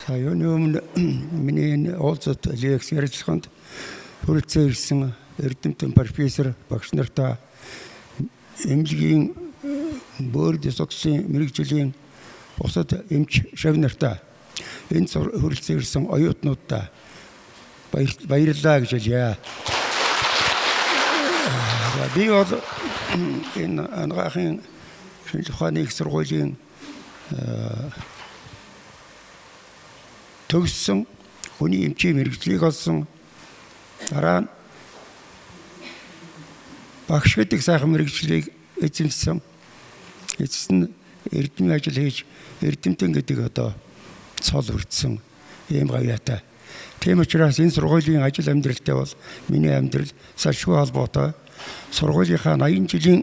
За юуны өмнө миний энэ уулзалт лекц ярилцлаганд хүрэлцэн ирсэн эрдэмтэн профессор багш нартаа эмнэлгийн бөөрийн судлалын мэрэгжлийн бусад эмч шав нартаа энэ хүрэлцэн ирсэн оюутнуудаа баярлалаа гэж хэлье. Би бол энэ ангаахын шинжлэх ухааны их сургуулийн төгссөн хүний эмчийн мэрэгжлийг олсон дараа нь багш гэдэг сайхан мэрэгжлийг эзэмшсэн. Эцэст нь эрдэмийн ажил хийж эрдэмтэн гэдэг одоо цол хүртсэн ийм гавьяатай. Тийм учраас энэ сургуулийн ажил амьдралтай бол миний амьдрал салшгүй холбоотой. Сургуулийнхаа 80 жилийн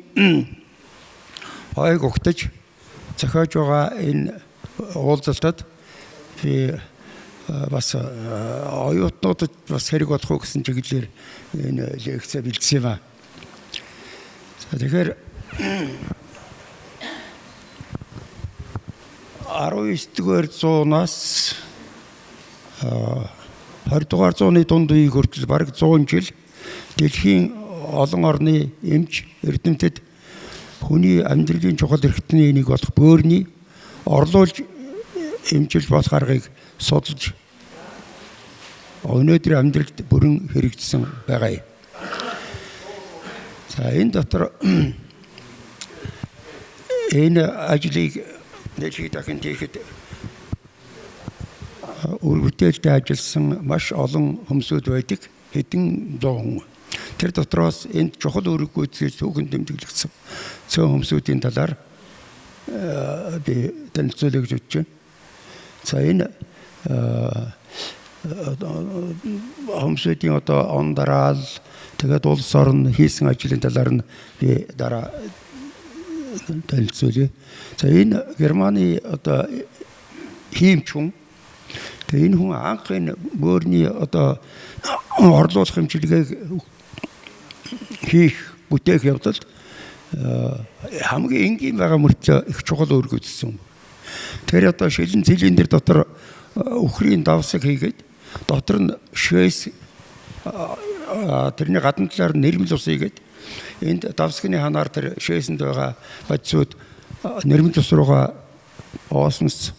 ойг угтаж зохиож байгаа энэ уулзалтад би бас оюутнуудад бас хэрэг болох уу гэсэн чиглэлээр энэ лекцээ бэлдсэн юм аа. Тэгэхээр 19-р зуунаас 20-р зууны дунд үеийг хүртэл бараг 100 жил дэлхийн олон орны эмч эрдэмтэд хүний амьдралын чухал эрхтний нэг болох бөөрийн орлуулж эмчилж болох аргыг судалж өнөөдөр амьдралд бүрэн хэрэгжсэн байгаа юм. За энэ дотор энэ ажлыг дэлхийд дахин хийхэд үр бүтээлтэй ажилласан маш олон хүмүүсүүд байдаг, хэдэн зуун. Тэр дотроос энд чухал үүрэг гүйцэтгэж түүхэн тэмдэглэгдсэн цөөн хүмүүсийн талаар би танилцуулъя гэж бодож байна. За энэ хүмүүсийн одоо он дараал тэгээд улс орн хийсэн ажлын талаар нь би дараа танилцуулъя. За энэ Германы одоо хиймч хүн. Тэгээд энэ хүн анх энэ бөөрийн одоо орлуулах хэмжээгийг хийх бүтээх явдалд хамгийн энгийн байгаа мөртлөө их чухал үүрэг үзсэн. Тэр одоо шилэн цилиндр дотор үхрийн давсаг хийгээд дотор нь швейс тэрний гадна талаар нэрмэл ус хийгээд энд давсагны ханаар тэр швейсэнд байгаа бодисууд нэрмэл ус руугаа осмос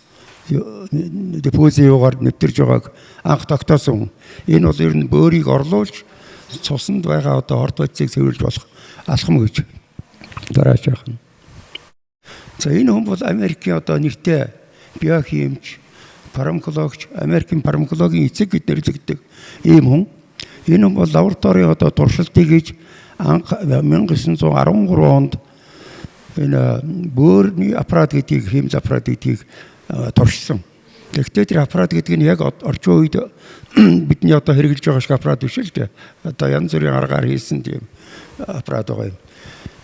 депозиогоор нэвтэрж байгааг анх тогтоосон. Энэ бол ер нь бөөрийг орлуулж цуснд байгаа одоо хорт бодисыг цэвэрлж болох алхам гэж дарааж байгаа юм. За энэ хүн бол Америкийн одоо нэртэй биохимч, фармакологч, Америкийн фармакологийн эцэг гэж нэрлэгддэг ийм хүн. Энэ хүн бол лабораторийн одоо туршилтыг хийж анх 1913 онд энэ бөөрийн аппарат гэдгийг хэмжээ аппарат гэдгийг туршсан. Тэгэхдээ тэр аппарат гэдэг нь яг орчин үед бидний одоо хэрэгжилж байгаа шиг аппарат биш л дээ. Одоо янз бүрийн аргаар хийсэн тийм аппарат байгаа юм.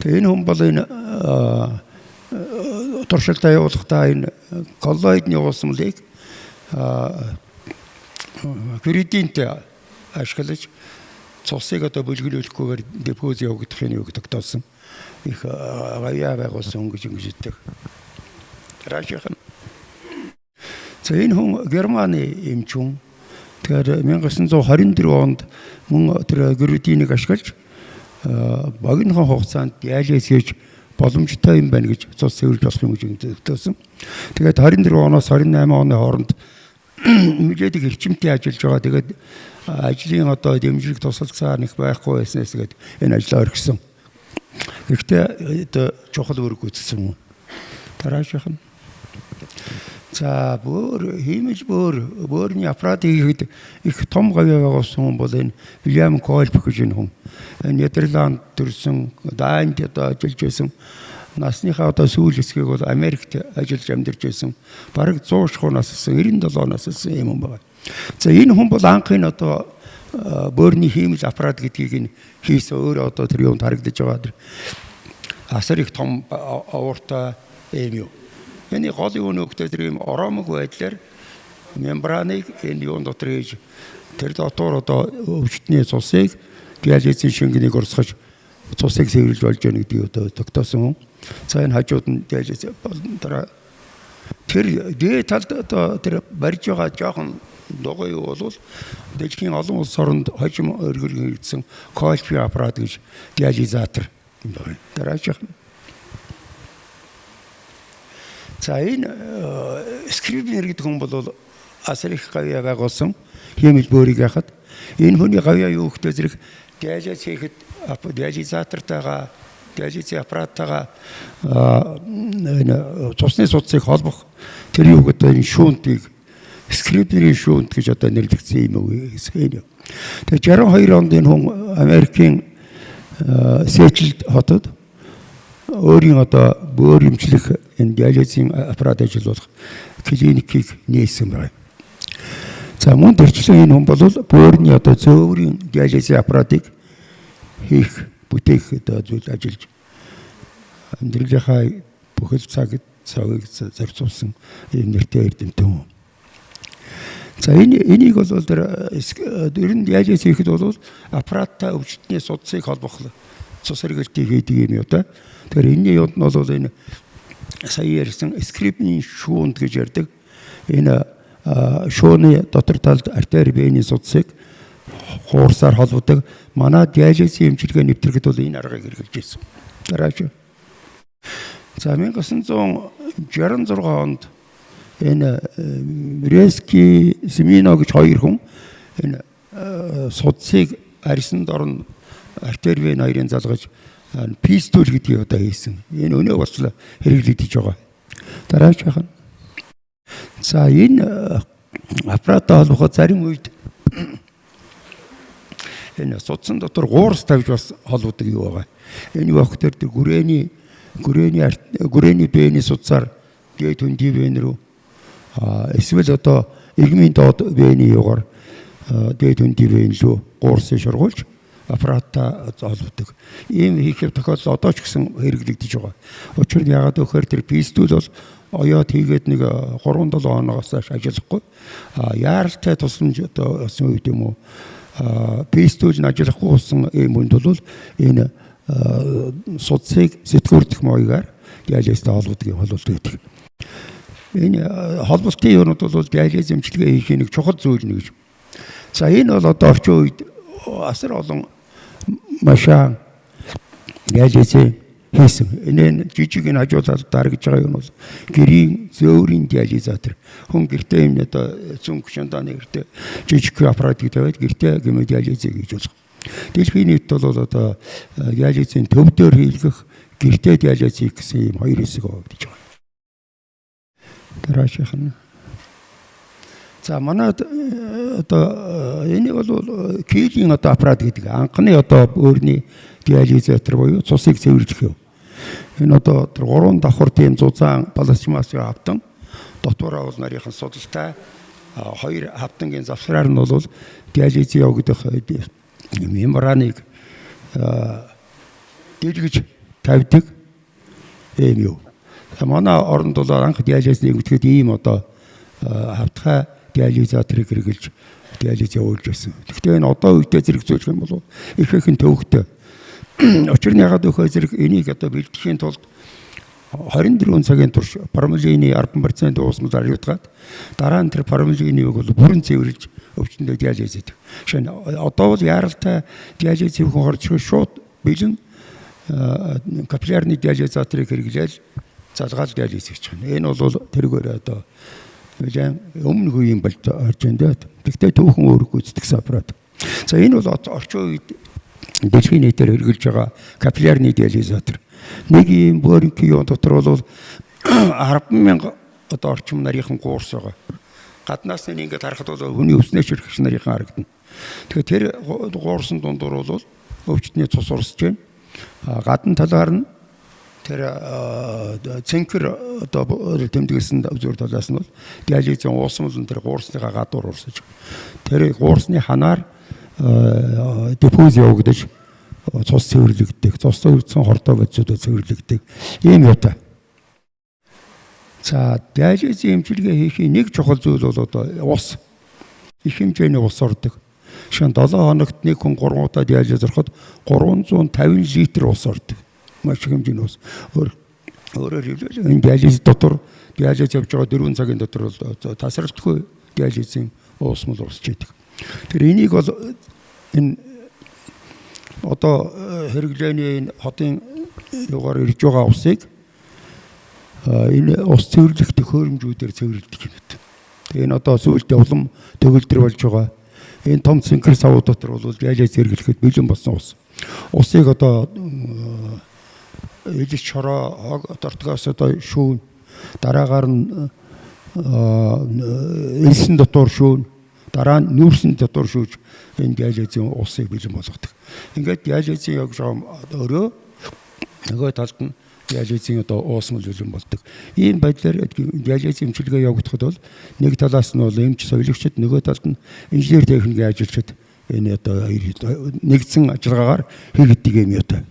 Тэгээ энэ хүн бол энэ туршилтаа явуулахдаа энэ коллоидны уусмлыг градиенттэй ашиглаж цусыг одоо бүлгэлүүлэхгүйгээр депоз явагдахын үг тогтоосон. Их гавьяа байгуулсан хүн гэж ингэждэг. Раашхан. За энэ хүн Германы эмч хүн. Тэгэхээр 1924 онд мөн тэр градиентийг ашиглаж богинохон хугацаанд диализ хийж боломжтой юм байна гэж цус цэвэрлж болох юм гэж өгдөөсөн. Тэгээд 24 оноос 28 оны хооронд мэдээдэг эрчимтэй ажиллаж байгаа. Тэгээд ажлын одоо дэмжлэг тусалцаар нэг байхгүй байснаас тэгээд энэ ажлаа орхисон. Гэхдээ чухал үүрэг үүсгэсэн юм. Дараашхан. За хиймэл бөөрийн аппарат хийхэд их том гавьяа байгуулсан хүн бол энэ Вильям Колб гэж энэ хүн. Нидерланд төрсэн, Данид одоо ажиллаж байсан. Насныхаа одоо сүүл хэсгийг бол Америкт ажиллаж амьдарч байсан. Бараг 100 шхуу нассан, 97 нассан юм байна. За энэ хүн бол анхын одоо бөөрийн хиймэл аппарат гэдгийг нь хийсэн. Өөрөө одоо тэр юунд харагдаж байгаа. Асар их том авууртай юм юу. Энэ гол юу нөхдөд тэр юм оромог байдлаар мембраныг энэ юун дотор хийж тэр дотор одоо өвчтний цусыг диализийн шингэнийг урсгаж цусыг цэвэрлж болж яах гэдгийг одоо тогтоосон. За энэ хажууд нь диализ дараа Тэр дээд талд одоо тэр барьж байгаа жоохон дугуй юу бол дэлхийн олон улс оронд хожим өргөргөн хийсэн Колпи аппарат гэж диализатор юм байна. Дараачих. За энэ Скрибнер гэдэг хүн бол асар их гавьяа байгуулсан хэмэл бөөрийг яхад энэ хүний гавьяа юу гэхтэй зэрэг диализ хийхэд диализатортойгоо диализийн аппараттайгаа цусны судсыг холбох тэр юу гэдэг энэ шүүнтийг Скрибнерийн шүүнт гэж одоо нэрлэгдсэн юм уу гэсэн юм. Тэгээ 62 онд энэ хүн Америкийн Сетлд хотод өөрийн одоо бөөр эмчлэх энэ диализийн аппарат ажиллуулах клиникийг нээсэн байна. За мөн төрчлөө энэ хүн бол бөөрийн одоо зөөврийн диализийн аппаратыг хийх бүтээх одоо зүйл ажиллаж амьдралынхаа бүхэл цагийг зарцуулсан юм нэртэй эрдэмтэн хүн. За энийг бол ер нь диализ хийхэд бол аппараттай өвчтний судсыг холбох цус хэрэглэлтийг хийдэг юм юу та. Тэгэхээр энэний юунд нь бол энэ сая ярьсан Скрибнерийн шүүнд гэж ярьдаг. Энэ шууны дотор талд артери вений судсыг хуурсаар холбодог. Манай диализийн эмчилгээ нэвтрэхэд бол энэ аргыг хэрэгжилж ирсэн. Дараач. За 1966 онд энэ Резки Семино гэж хоёр хүн энэ судсыг арьсанд орно артери вен хоёрын залгаж пистол гэдгийг одоо хийсэн. Энэ өнөө болчлоо хэрэглэгдэж байгаа. Дараач хахна. За энэ аппаратаа холбоход зарим үед энэ судсан дотор гуурс тавьж бас холбодог юу байгаа. Энэ юу гэхээр тэр гүрэний бэний судсаар дээд хөндий бэн рүү эсвэл одоо игмийн доод бэний югаар дээд хөндий бэн рүү гуурсыг шургуулж аппаратаа холбодог. Ийм хийх тохиолдол одоо ч гэсэн хэрэглэгдэж байгаа. Учир нь яагаад гэхээр тэр пистол бол оёод хийгээд нэг 3-7 хоногоос ажиллахгүй. Яаралтай тусламж одоо болсон үед юм уу пистол нь ажиллахгүй болсон юм хүнд бол энэ судсыг сэтгүүрдэх маягаар диализтэй холбодог юм холболт гэдэг. Энэ холболтын юунууд бол диализ эмчилгээ хийх нэг чухал зүйл нэг. За энэ бол одоо орчин үед асар олон машин диализ хийсэн. Энэ жижиг энэ хажуудаар даргаж байгаа юм бол гэрийн зөөврийн диализатор. Хүн гэртээ юм одоо цүнх шандааны гэртээ жижиг аппаратыг тавиад гэртээ гэмээр диализийг хийж болох. Дэлхийн нийт бол одоо диализийн төвдөр хийлгэх гэртээ диализ хийх гэсэн юм хоёр хэсэг өгдөж байгаа. Дараашийнх нь. За манай одоо энэ бол килийн одоо аппарат гэдэг. Анхны одоо өөрний диализатор буюу цусыг цэвэрлэх юм. Энэ одоо 3 давхар тийм зузаан пластмасыг автан дотоороо бол нарийнхан судалтай 2 хавтангийн завсраар нь бол диализ явагдах мембраныг дэлгэж тавьдаг юм юу. Манай оронд бол анх диализ нэгтгэхэд ийм одоо хавтгай диализаторыг хэрэгжилж диализ явуулж байсан. Гэхдээ энэ одоо үедээ зэрэгцүүлэх юм бол их ихэн төвөгтэй. Учир нь ягаад гэхээр зэрэг энийг одоо бэлтгэхийн тулд 24 цагийн турш формалины 10% уусмал ариутгаад дараа нь тэр формалины үг бол бүрэн цэвэрлж өвчтөндөө диализ хийдэг. Шинэ одоо бол яаралтай диализ хийх хүн хорч шууд бэлэн капиллярны диализаторыг хэрэглээл залгаал диализ хийж байна. Энэ бол тэргээр одоо өмнө үеийн болж орж байна. Тэгтээ түүхэн өөрөө гүйцэтгэсэн аппарат. За энэ бол орчин үед дэлхийн нийтээр хэрэгжилж байгаа капиллярны диализатор. Нэг ийм бөөрийн юун дотор бол 10,000 одоо орчим нарийнхан гуурс байгаа. Гаднаас нь ингээд харахад бол хүний өснөө ширхэгч нарийнхан харагдана. Тэгэхээр тэр гуурсан дундуур бол өвчтний цус урсж байна. Гадна талаар нь тэр цэнхэр одоо тэмдэглэсэн зөв талаас нь бол диализийн уусмал нь тэр гуурсныхаа гадуур урсаж. Тэр гуурсны ханаар диффуз явагдаж цус цэвэрлэгдэх, цустай үлдсэн хордоо бодисуудад цэвэрлэгдэх ийм юутай. За диализийн эмчилгээ хийхийн нэг чухал зүйл бол одоо ус. Их хэмжээний ус ордог. Шинэ 7 хоногт нэг хүн 3 удаа диализ ороход 350 литр ус ордог. Маш их хэмжээний ус. Өөрөөр хэлбэл энэ диализ дотор диализ явж байгаа 4 цагийн дотор бол тасралтгүй диализийн уусмал урсч идэг. Тэр энийг бол энэ одоо хэрэглээний хотын югаар ирж байгаа усыг энэ ус цэвэрлэх төхөөрөмжүүдээр цэвэрлэдэг юм. Тэгээ энэ одоо сүүлдээ улам төгөлдөр болж байгаа. Энэ том цэнхэр савууд дотор бол диализ хэрэглэхэд бэлэн болсон ус. Усыг одоо элс чороо дортгоос одоо шүүн, дараагаар нь элсэн дотор шүүн, дараа нь нүүрсэн дотор шүүж энэ диализийн усыг бэлэн болгодог. Ингээд диализийн яг жоо өрөө нөгөө талд нь диализийн одоо уусмал бэлэн болдог. Ийм байдлаар диализ эмчилгээ явагдахад бол нэг талаас нь бол эмч совилогчид, нөгөө талд нь инженер техникийн ажилчид энэ одоо нэгдсэн ажиллагаагаар хийгддэг юм яа.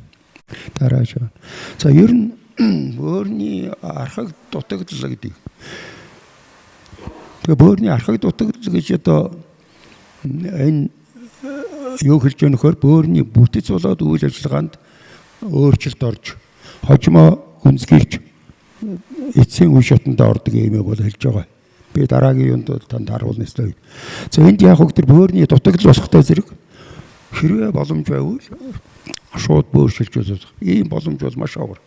Тарааш. За ер нь бөөрийн архаг дутагдал гэдэг. Тэгээ бөөрийн архаг дутагдал гэж одоо энэ юу хэлж байгаа нөхөр бөөрийн бүтэц болоод үйл ажиллагаанд өөрчлөлт орж хожимо гүнзгийч эцсийн үе шатанд ордог юм бол хэлж байгаа. Би дараагийн юунд танд харуулна өстой. За энд яг хөө тэр бөөрийн дутагдал болохтой зэрэг хэрвээ боломж байвал шууд бөөршилж үзэх. Ийм боломж бол маш огор.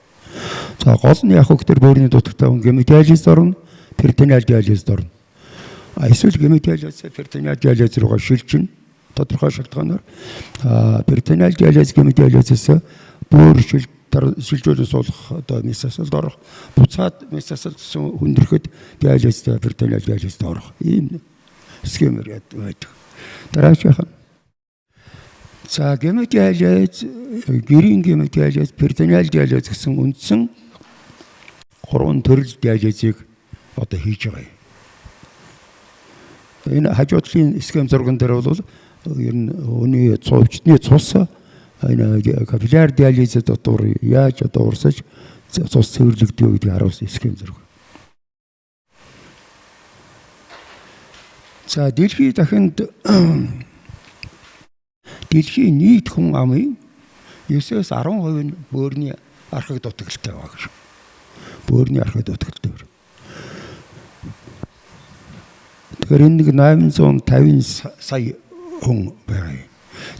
За гол нь яг хөө тэр бөөрийн дутагдaltaй гемодиализ орно, перитонеал диализ орно. Эсвэл гемодиализ, перитонеал диализ руугаа шилжин тодорхой шалтгаанаар перитонеал диализ, гемодиализээс бөөр шилжүүлж суулгах одоо месасалд орох, буцаад месасалд хүндрэхэд диализтэй перитонеал диализд орох. Ийм схемээр байдаг. Дараагийн за гемодиализ, гэрийн гемодиализ, перитонеал диализ гэсэн үндсэн 3 төрөл диализийг одоо хийж байгаа юм. Энэ хажуудлын схем зурган дээр бол ер нь өний цовчтны цус энэ капилляр диализ дотор яаж одоо урсаж цус цэвэрлэгдэв гэдгийг харуулсан схем зураг. За дэлхийн дахинд дэлхийн нийт хүн амын 9-10% нь бөөрийн архаг дутагдaltaй байгаа гэж. Бөөрийн архаг дутагдaltaй. Тэгэхээр энэ нэг 850 сая хүн байгаа юм.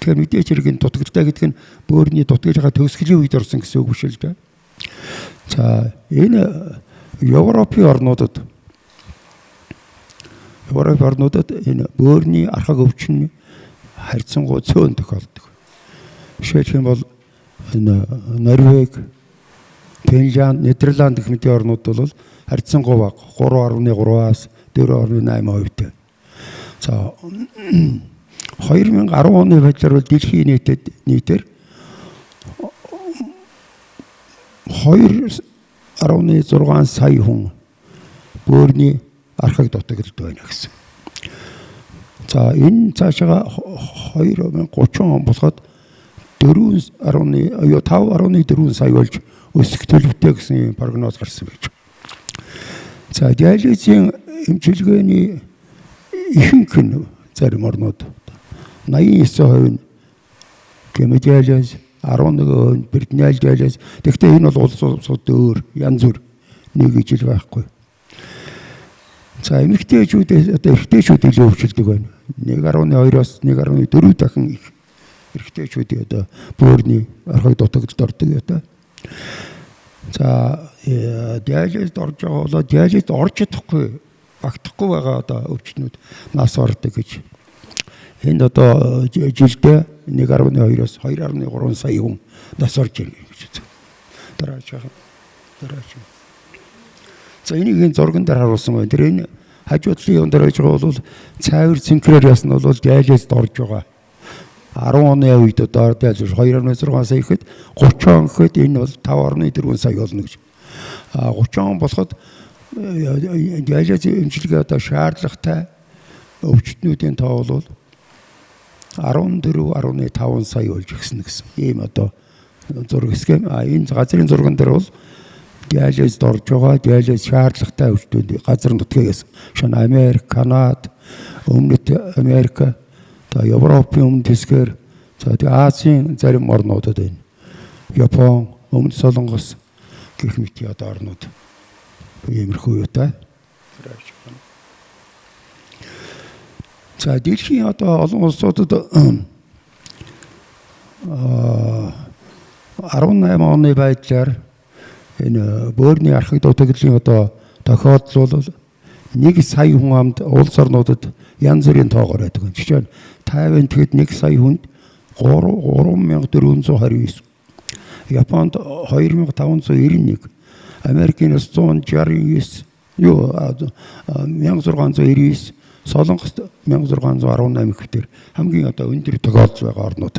Тэгэхээр мэдээж хэрэг дутагдaltaй гэдэг нь бөөрийн дутагдaltaйгаа төгсгөлийн үед орсон гэсэн үг биш л дээ. За энэ Европын орнуудад энэ бөөрийн архаг өвчин харьцангуй цөөн тохиолддог. Жишээлх юм бол энэ Норвеги, Финланд, Нидерланд гэх мэт орнууд бол харьцангуй бага 3.3-аас 4.8%. За 2010 оны байдлаар бол дэлхийн нийтээр 2.6 сая хүн бөөрийн архаг дутагдaltaй байна гэсэн. За энэ цаашаа 2030 он болоход 5.4 сая болж өсөх төлөвтэй гэсэн прогноз гарсан байж. За диализийн эмчилгээний ихэнх нь зарим орнууд 89% нь гемодиализ, 11% нь перитонеал диализ. Тэгэхдээ энэ бол улс улсууд өөр янз бүр нэг ижил байхгүй. За эмэгтэйчүүд одоо эрэгтэйчүүд илүү өвчлөдөг байна. 1.2-оос 1.4 дахин их эрэгтэйчүүд одоо бөөрийн архаг дутагдaltaд ордог ята. За диализд орж байгаа бол диализд орж чадахгүй, багтахгүй байгаа одоо өвчтнүүд нас ордог гэж. Энд одоо жилдээ 1.2-оос 2.3 сая хүн нас орж ирнэ гэж. Дараач. За энийг зурган дээр харуулсан байна. Тэр энэ хажуудлын юм дээр байж байгаа бол цайвар цэнхрээр ясна бол диализд орж байгаа. 10 оны үед одоо диализ 2.6 сая ихэд 30 он гэхэд энэ бол 5.4 сая болно гэж. 30 он болоход диализ эмчилгээ одоо шаардлагатай өвчтнүүдийн тоо бол 14.5 сая болж ирсэн гэсэн. Ийм одоо зураг схем. Энэ газрын зурган дээр бол диализд орж байгаа диализ шаардлагатай өвчтүүд газар нутгаас шин Америк, Канада, Өмнөд Америк, Европын өмнөд хэсгээр за Азийн зарим орнуудад байна. Япон, Өмнөд Солонгос, гэх мэт одоо орнууд иймэрхүү юу та. За дэлхийн одоо олон улсуудад 18 оны байдлаар энэ бөөрийн архаг дутагдлын одоо тохиолдол бол 1 сая хүн амд улс орнуудад янз бүрийн тоогоор байдаг. Жишээ нь Тайванд тэгэхэд 1 сая хүнд 3429. Японд 2591. Америкээс 169. 1699. Солонгост 1618 гэвтэр хамгийн одоо өндөр тохиолдол байгаа орнууд.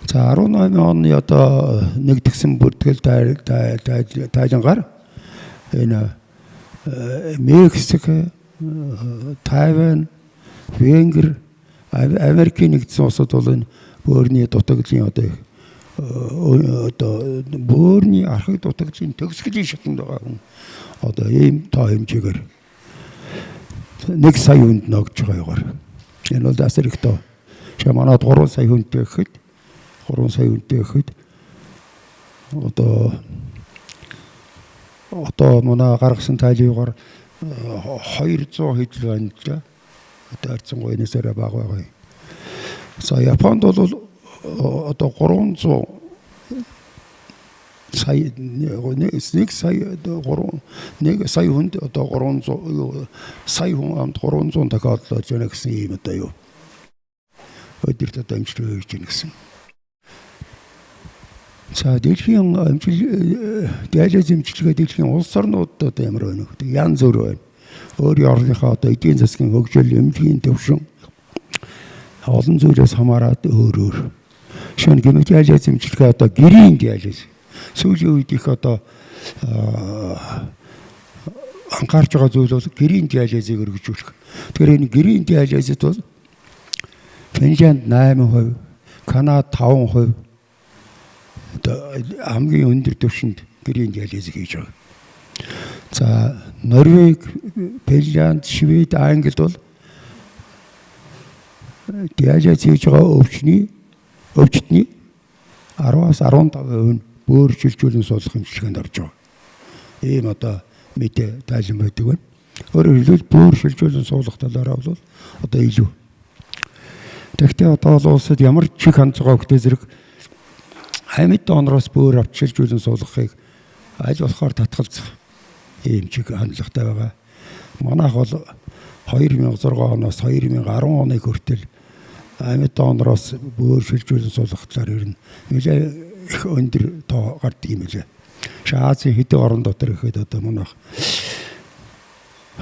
За 18 оны одоо нэгдсэн бүртгэл тайлангаар энэ Мексик, Тайван, Венгер, Америкийн нэгдсэн улсууд бол энэ бөөрийн дутагдлын одоо бөөрийн архаг дутагдлын төгсгөлийн шатанд байгаа хүн одоо ийм тоо хэмжээгээр 1 сая хүнд ногж байгаа югаар. Энэ бол асар их тоо. Манайд 3 сая хүнтэй гэхэд одоо манай гаргасан тайлбараар 200 хэд л байна л да. Одоо арцсангүй энэсээр бага байгаа. За Японд бол одоо 300 сая 1 сая хүнд одоо 300 сая хүн амт 300 тохиолдолж байна гэсэн юм одоо юу. Өдөрт одоо амжилт хийж байна гэсэн. За дэлхийн диализ эмчилгээ дэлхийн улс орнуудад одоо ямар байна вэ? Янз бүр байна. Өөрийн орныхоо одоо эдийн засгийн хөгжил, эмнэлгийн төвшин олон зүйлээс хамаарат өөр. Шинэ диализ эмчилгээ одоо гэрийн диализ. Сүүлийн үед их одоо анхаарч байгаа зүйл бол гэрийн диализыг өргөжүүлэх. Тэгэхээр энэ гэрийн диализд бол Финланд 8%, Канада 5% хамгийн өндөр түвшинд гэрийн диализыг хийж байгаа. За Норвег, Финланд, Швед, Англид бол диализ хийж байгаа өвчтний 10-аас 15% нь бөөр шилжүүлэн суулгах эмчилгээнд орж байгаа. Ийм одоо мэдээ тайлан байдаг байна. Өөрөөр хэлбэл бөөр шилжүүлэн суулгах талаараа бол одоо илүү. Тэгэхдээ одоо улсад ямар чих хандцгаа өгдөө зэрэг амьд донороос бөөр авч шилжүүлэн суулгахыг аль болохоор татгалзах ийм чих хандлагатай байгаа. Манайх бол 2006 оноос 2010 оны хүртэл амьд донороос бөөр шилжүүлэн суулгах талаар ер нь нэлээд их өндөр тоо гардаг юм лээ. Азийн хэдэн орн дотор ихэд одоо манайх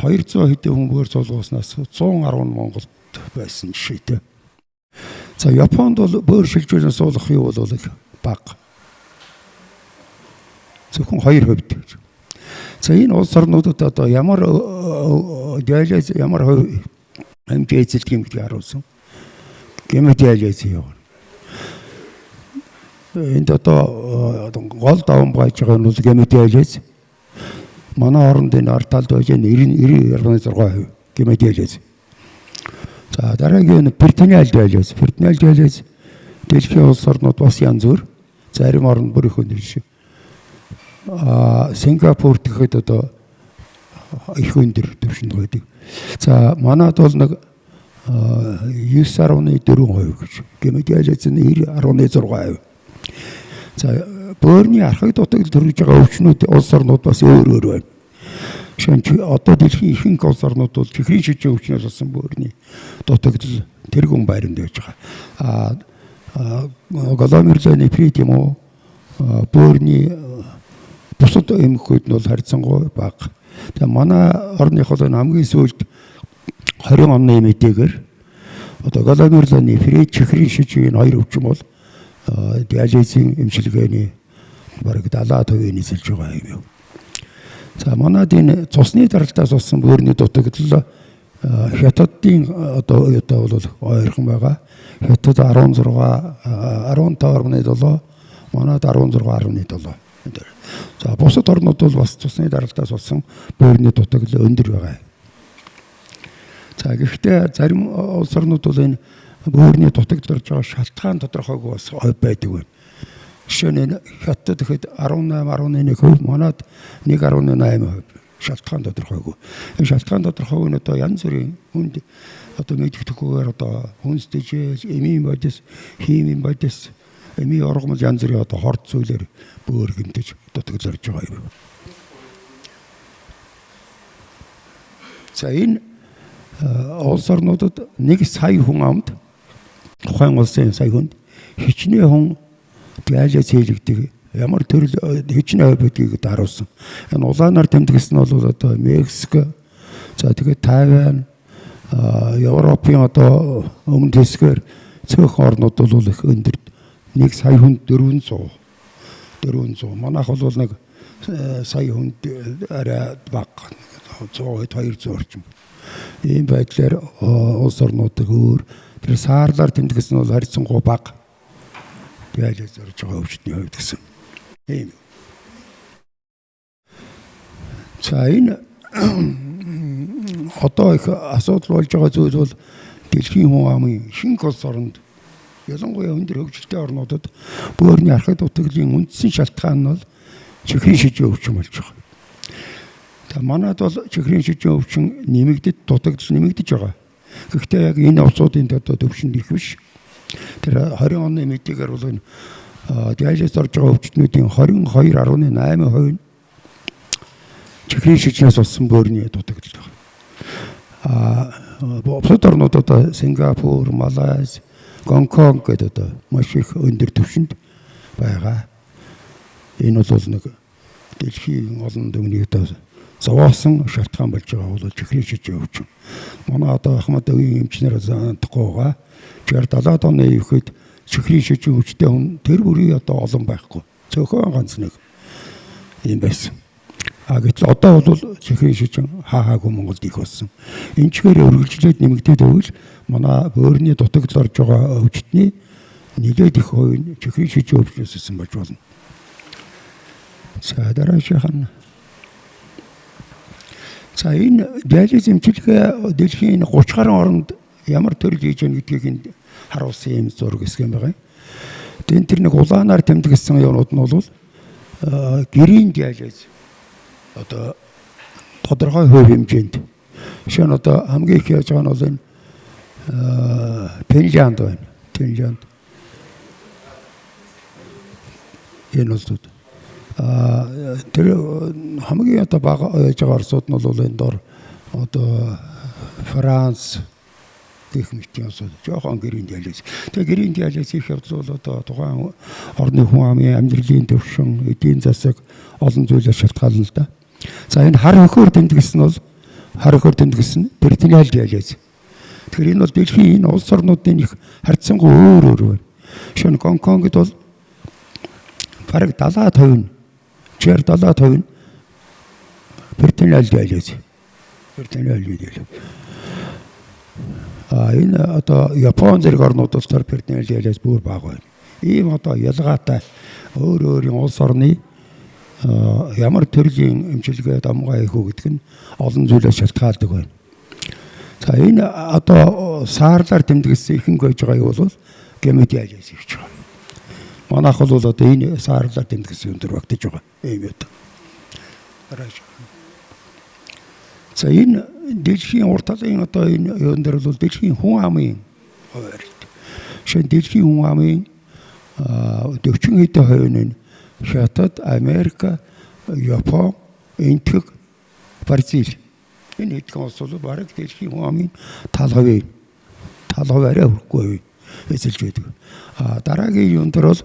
200 хэдэн хүн бөөр суулгууснаас 110 Монголд байсан жишээтэй. За Японд бол бөөр шилжүүлэн суулгах юу бол их бага. Зөвхөн 2%. За энэ улс орнуудад одоо ямар диализ ямар хэмжээ эзэлдэг юм гэдгийг харуулсан. Гемодиализ яваа. Энд одоо гол даван байж байгаа нь бол гемодиализ. Манай оронд энэ ард талд байж 90.6% гемодиализ. За дараагийн перитонеал диализ. Перитонеал диализ дэлхийн улс орнууд бас янз бүр. Зарим орнд бүр их өндөр шиг. Сингапурт гэхэд одоо их өндөр түвшинд байдаг. За манайд бол нэг 9.4% гэж. Гемодиализ нь 90.6%. За бөөрийн архаг дутагдал төрж байгаа өвчнүүд улс орнууд бас өөр байна. Шинэ одоо дэлхийн ихэнх улс орнууд бол чихрийн шижээ өвчнөөс болсон бөөрийн дутагдал тэргүүн байранд байж байгаа. Голомерлоны нефрит юм уу бөөрийн бусад эмгэгүүд нь бол харьцангуй бага. Тэгээ манай орных бол хамгийн сүүлд 20 оны мэдээгээр одоо голомерлоны нефрит чихрийн шижээний хоёр өвчин бол диализийн эмчилгээний бараг 70% нисэлж байгаа юм. За манайд энэ цусны даралтаас болсон бөөрийн дутагдал хятадын одоо бол ойрхон байгаа. Хятад 15.7, манайд 16.7. За бусад орнууд бол бас цусны даралтаас болсон бөөрийн дутагдал өндөр байгаа. За гэхдээ зарим улс орнууд бол энэ бөөрийн дутагдал орж байгаа шалтгаан тодорхойгүй бас байдаг байна. Жишээ нь хятад гэхэд 18-11%, манад 1.8%. Шалтгаан тодорхойгүй. Энэ шалтгаан тодорхойгүй нь одоо янз бүрийн хүнд одоо мэдгэдэггүйгээр одоо хүнстэйж, эмийн бодис, химийн бодис, эмийн оргомол янз бүрийн одоо хорд зүйлээр бөөр гэмтэж дутагдларж байгаа юм. За энэ улс орнуудад 1 сая хүн амд тухайн улсын сая хүнд хичнээн хүн диализ хийлэгдэг ямар төрөл хичнээн байдгийг харуулсан. Энэ улаанаар тэмдэглэсэн нь бол одоо Мексик, за тэгээд Тайван, Европын одоо өмнөд хэсгээр цөөх орнууд бол их өндөр. 1 сая хүнд 400. Манайх бол нэг сая хүнд арай бага 100-200 орчим. Ийм байдлаар улс орнуудыг өөр тэр саарлаар тэмдэглэсэн бол харьцангуй бага. Диализ зорж байгаа өвчтний хувьд гэсэн. Ийм. За энэ одоо их асуудал болж байгаа зүйл бол дэлхийн хүн амын шинэ улс оронд ялангуяа өндөр хөгжилтэй орнуудад бөөрийн архад дутагдлын үндсэн шалтгаан нь бол чихрийн шижийн өвчин болж байгаа. За манайд бол чихрийн шижийн өвчин нэмэгдэж дутагдал нэмэгдэж байгаа. Гэхдээ яг энэ улсуудын одоо төвшөнд их биш. Тэр 20 оны мэдээгээр бол энэ диализ орж байгаа өвчтнүүдийн 22.8% чихрийн шижнээс болсон бөөрийн дутагдал байна. Бусад орнууд одоо Сингапур, Малайз, Гонконг гэдэг одоо маш их өндөр түвшинд байгаа. Энэ бол нэг дэлхийн олон түвшний одоо зовоосон шалтгаан болж байгаа бол чихрийн шижийн өвчин. Манай одоо Ахмад өвгийн эмчнэр зантахгүй байгаа. 60-70 оны ихэд чихрийн шижийн өвчтэй хүн тэр бүрийн одоо олон байхгүй. Цөөхөн ганц нэг юм байсан. Гэтэл одоо бол чихрийн шижин хаагаагүй Монголд их болсон. Энэ чигээр өргөлжлээд нэмэгдээд байвал манай бөөрийн дутагдал орж байгаа өвчтний нэлээд их хувь нь чихрийн шижин өвчнөөс ирсэн болж болно. За дараагийн за энэ диализ эмчилгээ дэлхийн 30 гаруй орнд ямар төрөл хийж байна гэдгийг харуулсан юм зураг хэсэг байгаа. Тэгээд тэр нэг улаанаар тэмдэглэсэн юмнууд нь бол гэрийн диализ одоо тодорхой хувь хэмжээнд. Жишээ нь одоо хамгийн их яаж байгаа нь бол энэ Финлянд байна. Финлянд. Энэ улсууд. Тэр хамгийн одоо бага яаж байгаа орсууд нь бол энэ дор одоо Франц гэх мэт юм уу жоохон гэрийн диализ. Тэгээ гэрийн диализ хийх явдал бол одоо тухайн орны хүн амын амьдралын төвшин, эдийн засаг олон зүйлээр шалтгаална л да. За энэ хар өхөр тэмдэглэсэн нь бол перитонеал диализ. Тэгэхээр энэ бол дэлхийн энэ улс орнуудын их харьцангуй өөр байна. Жишээ нь Гонконгд бол бараг 70% нь перитонеал диализ. Энэ одоо Япон зэрэг орнууд бол тэр перитонеал диализ бүр бага байна. Ийм одоо ялгаатай өөр улс орны ямар төрлийн эмчилгээ дамгаа хийх үү гэдэг нь олон зүйлээс шалтгаалдаг байна. За энэ одоо саарлаар тэмдэглэсэн ихэнх байж байгаа юу бол гемодиализ хийж байгаа. Манайх бол одоо энэ саарлаар тэмдэглэсэн юм дээр багтаж байгаа юм уу. За энэ дэлхийн урт талын одоо энэ юун дээр бол дэлхийн хүн амын хуваар. Шинэ дэлхийн хүн амын 40 хэдэн хувь нь Хятад, Америк, Япон, Энтэг, Бразил. Энэ хэдхэн улс бол бараг дэлхийн хүн амын тал хувь арай хүрэхгүй эзэлж байдаг. Дараагийн юун дээр бол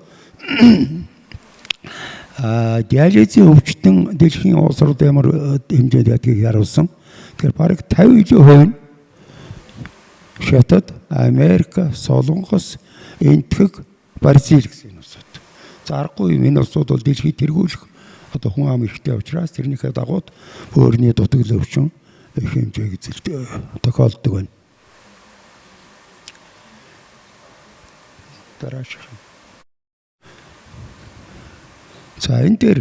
диализийн өвчтөн дэлхийн улс орнууд ямар хэмжээнд ядгийг харуулсан. Тэгэхээр бараг 50% нь Хятад, Америк, Солонгос, Энтэг, Бразил гэсэн улсууд. За аргагүй энэ улсууд бол дэлхийд тэргүүлэх одоо хүн ам ихтэй учраас тэрнийхээ дагуу өөрний дутагдал өвчин их хэмжээг тохиолддог байна. Дараач. За энэ дээр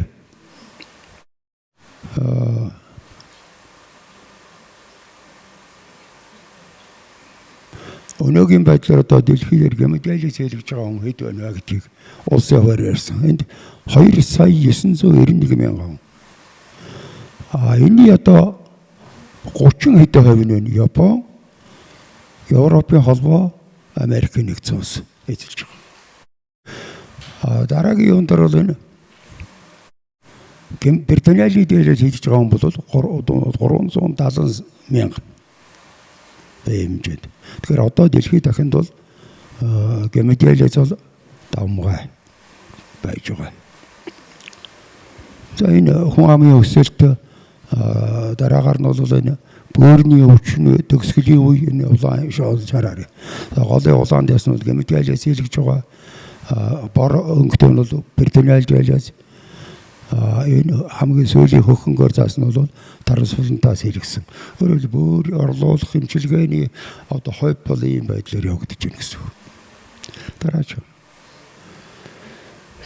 Өнөөгийн байдлаар одоо дэлхийд гемодиализ хийлгэж байгаа хүн хэд байна вэ гэдгийг улсын хуваар ярьсан. Энд 2,991,000 хүн. Энэний одоо 30 хэдэн хувь нь Япон, Европын холбоо, Америкийн нэгдсэн улс эзэлж байгаа. Дараагийн юунд бол энэ Британий дээрээс хийж байгаа хүн бол 370,000 хэмжээнд. Тэгэхээр одоо дэлхийд дахинд бол гемодиализ бол давмгай байж байгаа. За энэ хүн амын өсөлт дараагаар нь бол энэ бөөрийн өвчин төгсгөлийн үе энэ улаан шараар. Голын улаанд ясна бол гемодиализ хийлгэж байгаа. Бор өнгөтэй нь бол Британий диализ. Энэ хамгийн сүүлийн хөхөнгөөр заасан бол трансплантаас хийлгэсэн. Өөрөөр бүр орлуулах хэмжлэгээний одоо хувь бол ийм байдлаар явагдаж байна гэсэн үг. Дараач.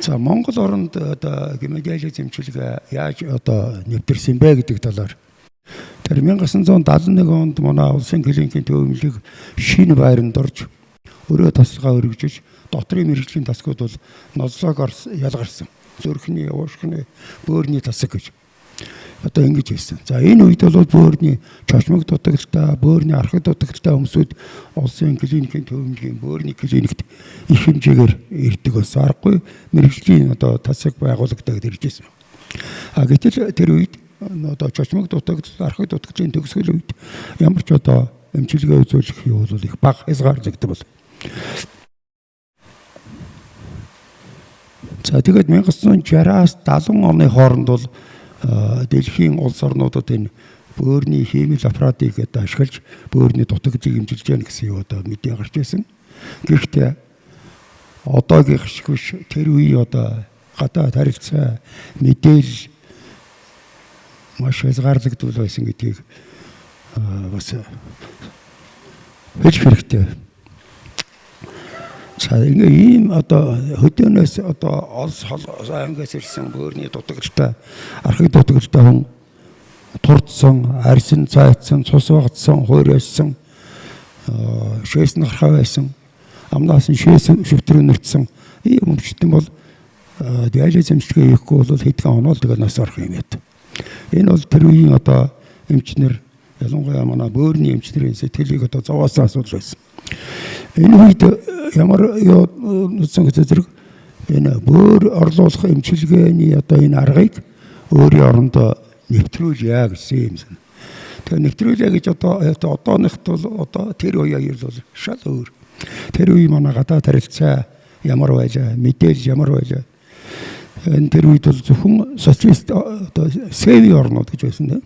За Монгол оронд одоо гемодиализ эмчилгээ яаж одоо нэвтэрсэн бэ гэдэг талаар. Тэр 1971 онд манай улсын клиникийн төвөмлөг шинэ байранд орж өөрөө тасалгаа өргөжж дотрын мэрэгжлийн тасгууд бол ноцлогоор ялгарсан. Зүрхний, уушхны, бөөрийн тасаг гэж одоо ингэж хэлсэн. За энэ үед бол бөөрийн чочмог дутагдaltaа, бөөрийн архаг дутагдaltaа хүмүүсүүд улсын клиникийн төвөмлөгийн бөөрийн клиникт их хэмжээгээр ирдэг бас аргагүй мэрэгжлийн одоо тасаг байгуулагдаад иржсэн. Гэтэл тэр үед одоо чочмог дутагдал, архаг дутагдлын төгсгөл үед ямар ч одоо эмчилгээ үзүүлэх юу бол их бага хязгаарлагддаг бол. За тэгээд 1960-аас 70 оны хооронд бол дэлхийн улс орнуудад энэ бөөрийн химийн аппаратыг одоо ашиглаж бөөрийн дутагдлыг хэмжилж яах гэсэн юу одоо мэдээ гарч ирсэн. Гэхдээ одоогийн шиг биш тэр үе одоо гадаад харилцаа мэдээлэл маш хязгаарлагдвал байсан гэдгийг бас хэлэх хэрэгтэй. За ийм одоо хөдөөнөөс одоо олс ангаас ирсэн бөөрийн дутагдaltaа, архаг дутагдaltaа хүн турдсан, арьсан цайцсан, цус багтсан, хуурайсан, шээсэн гарахаа байсан, амнаас нь шээсэн шүвтрэн нэртсэн ийм өмчтөн бол диализ эмчилгээ хийхгүй бол хэдхэн хоног тэгээд нас орох юм яа. Энэ бол тэр үеийн одоо эмчнэр ялангуяа манай бөөрийн эмчнэрийн сэтгэлийг одоо зовоосон асуудал байсан. Энэ үед ямар нүцэн зэрэг энэ бөөр орлуулах эмчилгээний одоо энэ аргыг өөрийн орондоо нэвтрүүлье гэсэн юм. Тэгээ нэвтрүүлье гэж одооныхт бол одоо тэр үеийн бол шал өөр. Тэр үе манай гадаад харилцаа ямар байлаа, мэдээлэл ямар байлаа. Энэ тэр үед бол зөвхөн социалист одоо сэви орнууд гэж байсан тийм.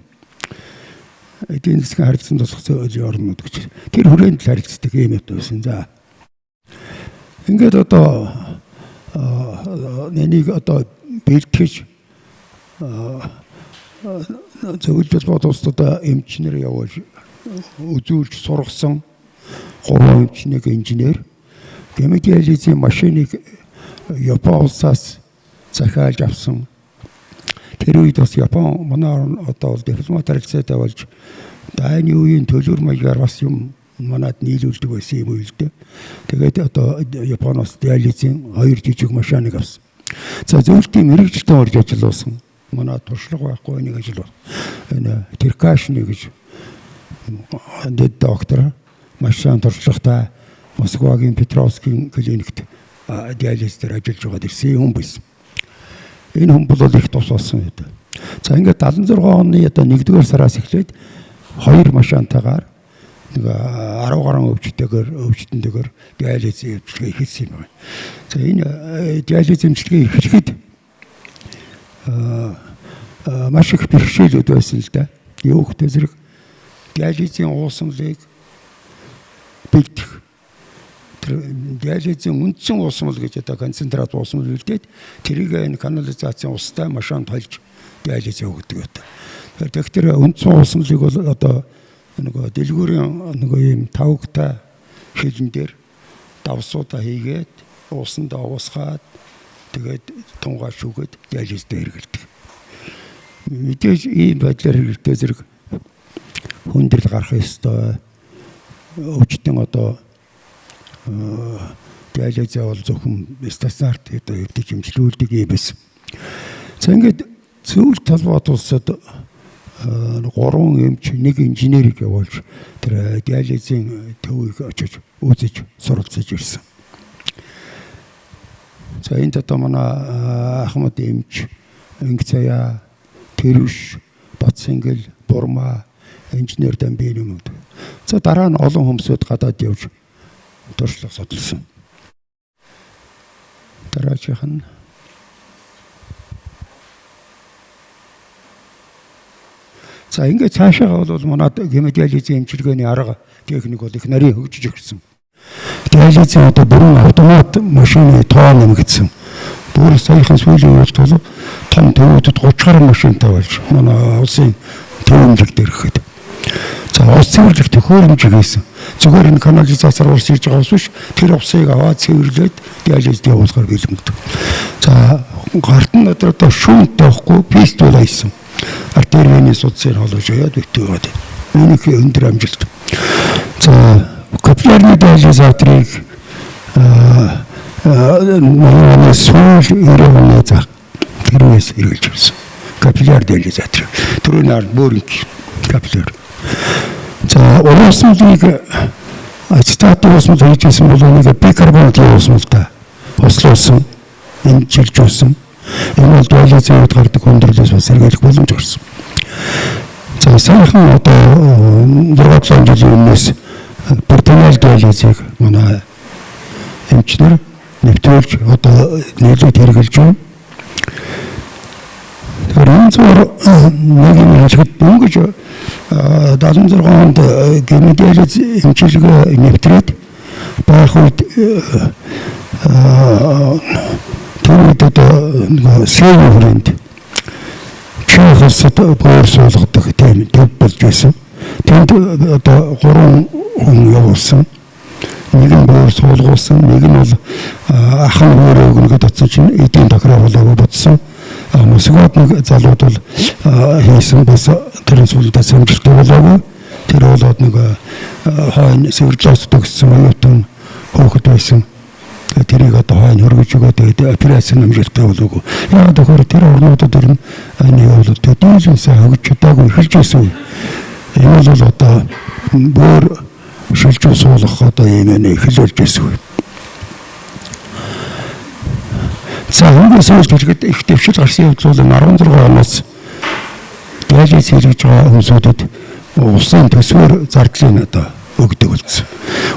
Эдийн засгийн харилцаанд тусах орнууд гэж. Тэр хүрээнд л харилцдаг юм байсан. За. Ингээд одоо нэнийг одоо бэлтгэж зөвлөл бодолтод эмчнэр явуулж үзүүлж сургасан 3 эмчнийг инженер гемодиализийн машиныг Япон улсаас захиалж авсан. Тэр үед бас Япон манай одоо дипломат харилцаатай болж дайны үеийн төлөөр маягаар бас юм манад нийлүүлдэг байсан юм уу л дээ. Тэгээд одоо Японоос диализийн 2 жижиг машиныг авсан. За зөвлөлтийн мэрэгчлэн орж ажилласан. Манай туршлага байхгүй нэг ажил бол. Энэ Тэркашны гэж доктор машин туршлагатай Москвагийн Петровскийн клиникт диализээр ажиллаж байгаад ирсэн хүн байсан. Энэ хүн бол их тус болсон юм. За ингээд 76 оны одоо 1-р сараас эхлээд 2 машинтайгаар нэг 10 гаруй өвчтөнтэйгээр диализ эмчилгээ хийсэн юм байна. За энэ диализ эмчилгээ хийхэд маш их бэрхшээлүүд байсан л да. Юу гэхтэй зэрэг диализийн уусмлыг бэлдэх. Диализийн үндсэн уусмал гэж одоо концентрат уусмал бэлдээд тэрийг энэ канализацийн устай машинд холж диализ өгдөг гэдэг. Тэгэхээр үндсэн уусмалыг бол одоо нөгөө дэлгүүрийн нөгөө ийм тавгтай шилэн дээр давсуудаа хийгээд уусандаа уусгаад тэгээд тунгаа шүүгээд диализтэй хэрэглэдэг. Мэдээж ийм байдлаар хэрэглэхдээ зэрэг хүндрэл гарах ёстой. Өвчтөн одоо диализээ бол зөвхөн стационарт одоо хэвдэж хэмжлүүлдэг юм байсан. За ингээд зөвл талбайд улсад 3 эмч, 1 инженерийг явуулж тэр диализийн төвийг очиж үзэж суралцж ирсэн. За энэ одоо манай Ахмад эмч, Өнгцая, Тэрвш, Батсингэл, Бурма, инженер Дамбин юмуд. За дараа нь олон хүмүүсд гадаад явж туршлага судалсан. Дараачих нь за ингээд цаашаа бол манад гемодиализийн эмчилгээний арга техник бол их нарийн хөгжиж ирсэн. Диализийн одоо бүрэн автомат машины тоо нэмэгдсэн. Бүр саяхан сүүлийн үед бол том төвөдөд 30 гаруй машинтай болж манай улсын төвөмжиг дээрхэд. За ус цэвэрлэх төхөөрөмж хийсэн. Зүгээр энэ канализацаар ус ирж байгаа ус биш. Тэр усыг аваад цэвэрлээд диализд явуулахаар бэлэмдэг. За гарт нь одоо шүүнт тавихгүй пистол хийсэн. Артерийн судасыг холож яад битүүгээд. Үүнийг өндөр амжилт. За капиллярны диализаторыг манай сүүл өрөөний зах тэрээс хэрэгжилж ирсэн. Капилляр диализатор. Түрүүний ард бөөринг капилляр. За уусмлыг ацетат уусмал хийжсэн бол нэг бикарбонатын уусмалтай хослуулсан, эмчилжүүлсэн. Энэ бол диализийн үед гардаг хүндрэлээс бас сэргийлэх боломж гарсан. За сайхан одоо 6 жилийн өмнөөс перитонеал диализийг манай эмчнэр нэвтрүүлж одоо нийлээд хэрэгжилж байна. Тэр зөв нэг юм хэлэхэд дөнгөж 76 онд гемодиализ эмчилгээ нэвтрээд байх үед тэр одоо сэвэрэнд чихэсэд боор суулгадаг тийм төв болж байсан. Тэнд одоо 3 хүн явуулсан. Нэг нь боор суулгуулсан, нэг нь бол ахын өөрөө өгнөгөд татсан чинь эдийн тохироо болоогүй бодсон. Мосгод нэг залууд бол хийсэн бас тэрэн сүлдээ амжилттай болоогүй. Тэр болоод нэг хойно сэвэрлээс төгссөн оюутан хөөхд байсан. Тэрийг одоо хойно хөргөж өгөө тэгээд операцийн амжилттай болоогүй. Яагаад гэхээр тэр орнуудад ирнэ энэ бол төдийлэн сайн хөгж чадаагүй эхэлж байсан. Энэ бол одоо боор шилжүүлж суулгах одоо юм эхэлж байсан. За хүмүүс хэлгээд их дэвшил гарсан явдал бол 16 оноос диализ хийж байгаа хүмүүсүүдэд усын төсвөр зардлын одоо өгдөг болсон.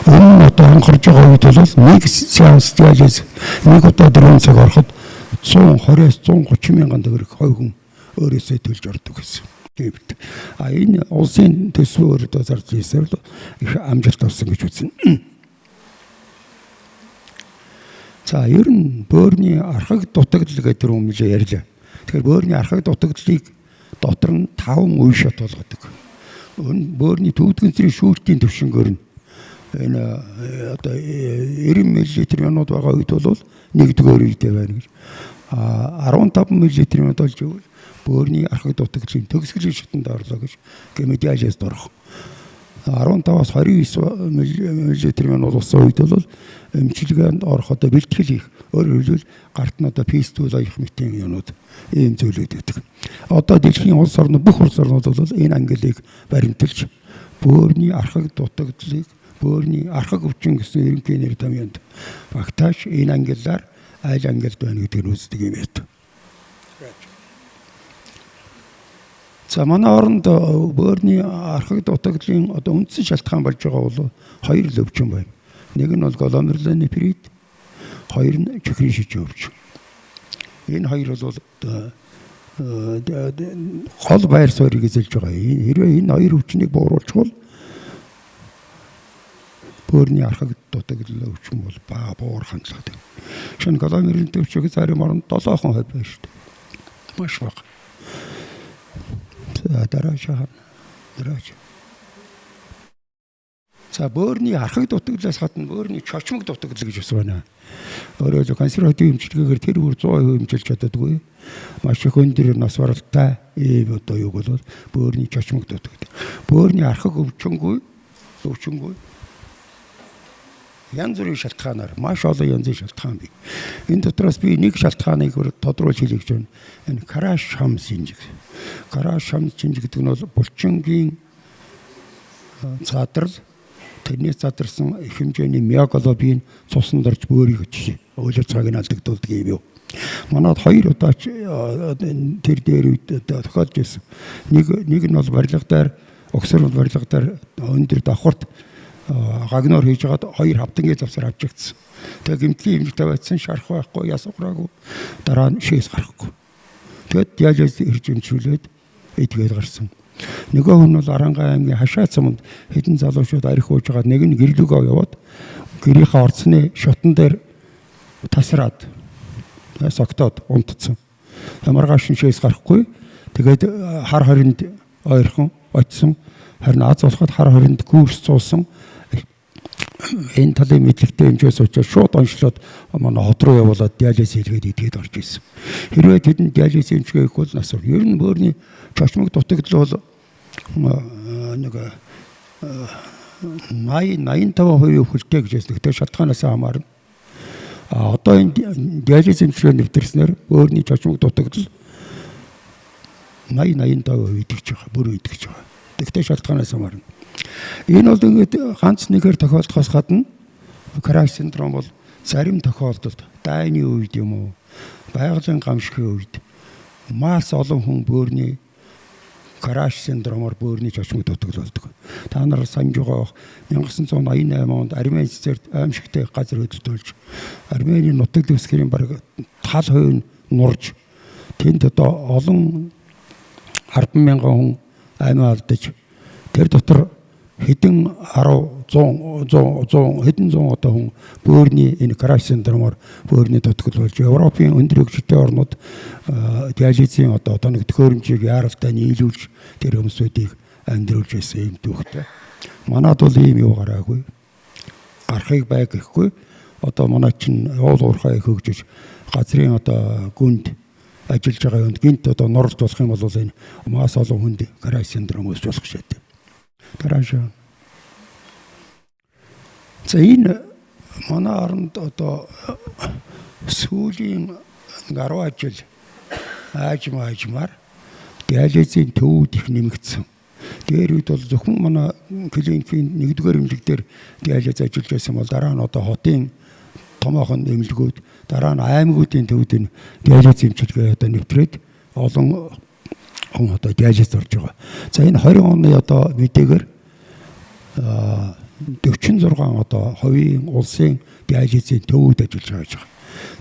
Өмнө нь одоо анхарж байгаа үед бол нэг сеанс диализ нэг удаа 4 цаг ороход 120-130 мянган төгрөг хой хүн өөрөөсөө төлж ордог гэсэн. Энэ улсын төсвөр одоо зарж ийсээр их амжилт олсон гэж үзнэ. За ер нь бөөрийн архаг дутагдал гэдэг юм л ярьлаа. Тэгэхээр бөөрийн архаг дутагдлыг дотор нь 5 үе шат болгодог. Бөөрийн төвдгэн зэрэг шүүртийн төвшнгөөр нь энэ одоо 90 мл минут байгаа үед бол нэгдүгээр үедээ байна гэж. 15 мл минут болж ивэл бөөрийн архаг дутагдлын төгсгөлийн шатанд орлоо гэж гемодиализд орох. 15-аас 29 мл минут болсон үед бол эмчилгээнд орох одоо бэлтгэл хийх. Өөрөөр хэлбэл гарт нь одоо пистол аях мэтийн юмнууд ийм зүйлүүд байдаг. Одоо дэлхийн улс орны бүх улс орнууд бол энэ ангилыг баримталж бөөрийн архаг дутагдлыг бөөрийн архаг өвчин гэсэн ерөнхий нэр томьёонд багтааж энэ ангиллаар айл ангилд байна гэдгийг үздэг юм байна. За манай оронд бөөрийн архаг дутагдлын одоо үндсэн шалтгаан болж байгаа бол 2 л өвчин байна. Нэг нь бол гломерулонефрит, 2 нь чихрийн шижин өвчин. Энэ 2 бол гол байр суурийг эзэлж байгаа. Хэрвээ энэ 2 өвчнийг бууруулчихвал бөөрийн архаг дутагдал өвчин бол буур хандлагатай. Шинэ гломерулонефрит өвчнийг зарим оронд 7% байна шүү дээ. Маш бага. Дараач. За бөөрийн архаг дутагдлаас гадна бөөрийн чочмог дутагдал гэж бас байна. Өөрөөр хэлбэл консерватив эмчилгээгээр тэр бүр 100% эмчилж чаддаггүй. Маш их өндөр нас баралтай ийм одоо юу бол бөөрийн чочмог дутагдал. Бөөрийн архаг өвчнгүй янз бүрийн шалтгаанаар маш олон янзын шалтгаан бий. Энэ дотроос би нэг шалтгааныг тодруулж хэлье гэж байна. Энэ краш хам шинжиг. Краш хам шинжиг гэдэг нь бол булчингийн задрал, тэрнээс задарсан их хэмжээний миоглобин цусан дорж бөөрийг очиж өөлөг цагийг алдагдуулдаг юм юу. Манайд 2 удаа тэр дээр үед тохиолж ирсэн. Нэг нь бол барилгадаар Оксфорд барилгадаар өндөр давхарт гагноор хийж хагаад 2 хавтангийн завсар авчигдсан. Тэгээ гэмтлийн хэмжээтэй байцсан шарах байхгүй, яс ухраагүй. Дараа нь шээс гарахгүй. Тэгэд диализ ирж өмчүүлээд идгээд гарсан. Нөгөө хүн бол Арангаа аймгийн хашаа цамд хэдэн залуучууд арх ууж хагаад нэг нь гэрлүүгөө яваад гэрийнхээ орцны шотон дээр тасраад согтоод унтцсан. Ямаргааш шээс гарахгүй. Тэгээд хар хоринд ойрхон очсон. Харин аз болоход хар хоринд курс цуусан. Энэ талын мэдлэгтэй хэмжээс учраас шууд онцлоод манай хот руу явуулаад диализ хийлгээд идгээд орж ирсэн. Хэрвээ тэдэнд диализ хэмжээ хийх бол асуув. Ер нь бөөрийн чочмог дутагдал бол нэг 85% хөлтэй гэж байна. Тэгтээ шалтгаанаас хамаарна. Одоо энэ диализ хэмжээ нэвтэрснээр бөөрийн чочмог дутагдал 80-85% идэж байгаа. Бүр идэж байгаа. Тэгтээ шалтгаанаас хамаарна. Энэ бол ингээд ганц нэгээр тохиолдохоос гадна краш синдром бол зарим тохиолдолд дайны үед юм уу, байгалийн гамшигын үед маш олон хүн бөөрийн краш синдромоор бөөрийн чочмог дутагдал болдог. Та нар санаж байгаа 1988 онд Армени цэцэрт аимшигтэй газар хөдөлтөөлж Армени нутаг дэвсгэрийн бараг тал хувь нь нурж тэнд одоо олон 10,000 хүн аймаа алдаж тэр дотор хэдэн 100 хэдэн 100 одоо хүн бөөрийн энэ краш синдромоор бөөрийн дутагдал болж Европын өндөр хөгжилтэй орнууд диализийн одоо нэг төхөөрөмжийг яаралтай нийлүүлж тэр хүмүүсүүдийг амьдруулж байсан юм түүхтэй. Манайд бол ийм юу гараагүй. Гарахыг бай гэхгүй. Одоо манай чинь уул уурхай хөгжиж газрын одоо гүнд ажиллаж байгаа юмд гинт одоо нурлж болох юм бол энэ маш олон хүнд краш синдром үүсч болох шээ. Дарааш. За энэ манай оронд одоо сүүлийн 10 жил аажмаар диализийн төвүүд их нэмэгдсэн. Тэр үед бол зөвхөн манай клиникийн 1-р эмнэлэг дээр диализ ажиллаж байсан бол дараа нь одоо хотын томоохон эмнэлгүүд, дараа нь аймагуудын төвд диализ эмчилгээ одоо нэвтрээд олон хүн одоо диализ орж байгаа. За энэ 20 оны одоо мэдээгээр 46 одоо хувийн улсын диализийн төвүүд ажиллаж байгаа гэж байна.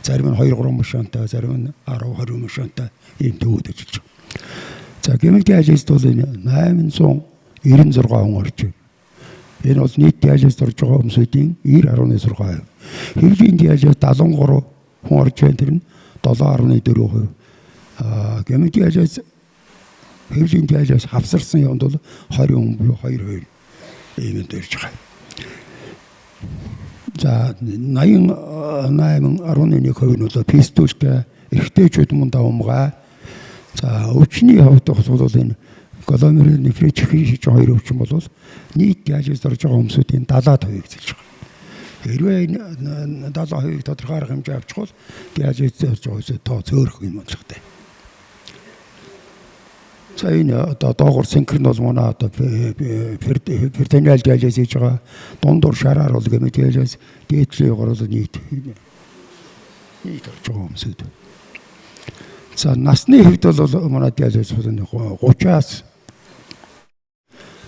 Зарим нь 2-3 мөшөнтэй, зарим нь 10-20 мөшөнтэй ийм төвүүд ажиллаж байгаа. За гэмэл диализд бол энэ 896 хүн орж байна. Энэ бол нийт диализд орж байгаа хүмүүсийн 90.6%. Хэвлийн диализ 73 хүн орж байна, тэр нь 7.4%. Гэмэл диализ хэвлийн диализ хавсарсан юмд бол 20 хүн буюу 2% иймд ирж байгаа. За 88.1% нь бол пистолтэй эрэгтэйчүүд мөн давмгай. За өвчний хувьд бол энэ гломерул нефрит хийж байгаа 2 өвчин бол нийт диализ орж байгаа хүмүүсийн 70% эзэлж байгаа. Хэрвээ энэ 70%-ийг тодорхой арга хэмжээ авчихвал диализ орж байгаа тоо зөөрөх юм болтой. За энэ одоо доогуур синхрон бол манай одоо перитонеал диализ хийж байгаа. Дундуур шараар бол гэмэл диализ, дээдлийн гол нийт орж байгаа хүмүүсүүд. За насны хэвд бол манай диализ 30-аас